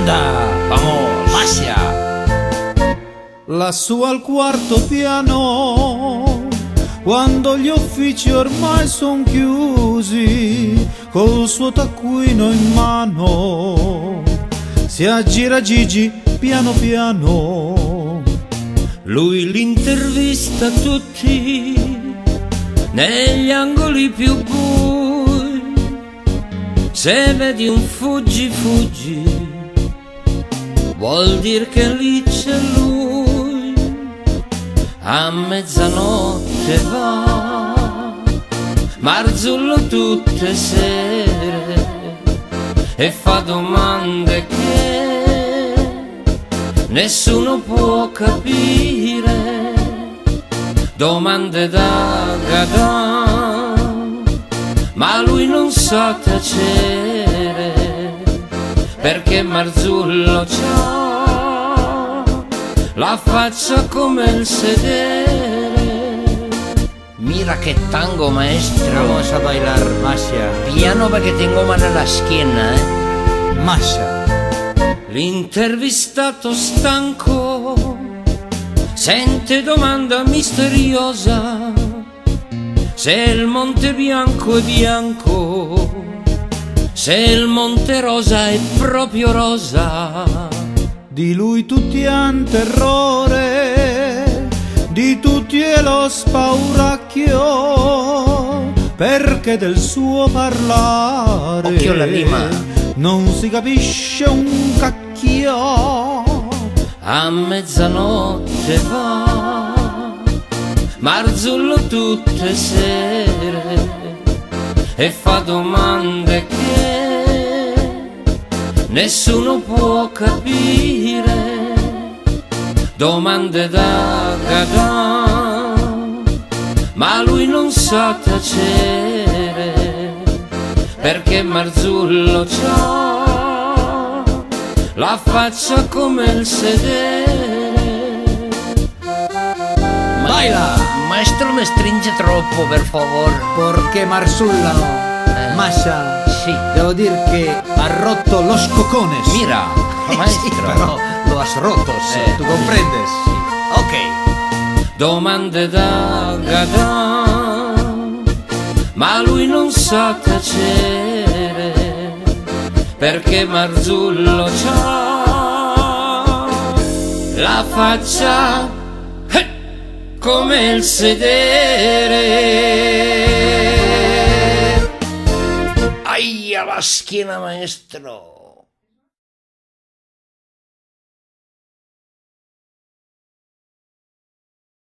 Anda, vamos, Masia. Lassù al quarto piano, quando gli uffici ormai son chiusi, col suo taccuino in mano, si aggira Gigi piano piano. Lui l'intervista tutti negli angoli più bui. Se vedi un fuggi fuggi, vuol dire che lì c'è lui. A mezzanotte va Marzullo tutte sere e fa domande che nessuno può capire, domande da gadà, ma lui non sa tacere, perché Marzullo c'ha la faccia come il sedere. Mira che tango, maestro. Vamos a bailar, Masha. Piano perché tengo male la schiena, Masha. L'intervistato stanco sente domanda misteriosa: se il Monte Bianco è bianco, se il Monte Rosa è proprio rosa. Di lui tutti han terrore, di tutti è lo spauracchio, perché del suo parlare occhio alla rima, non si capisce un cacchio. A mezzanotte va Marzullo tutte sere e fa domande che nessuno può capire, domande da gadà, ma lui non sa tacere, perché Marzullo c'ha la faccia come il sedere. Baila! Maestro me stringe troppo, per favor. Perché Marzullo, Masha, Sì. devo dire che ha rotto los cocones. Mira, Sí, maestro. pero lo has roto, ¿tú comprendes? Ok. Domande da gadà, ma lui non sa tacere, perché Marzullo c'ha la faccia come il sedere. Aia la schiena, maestro.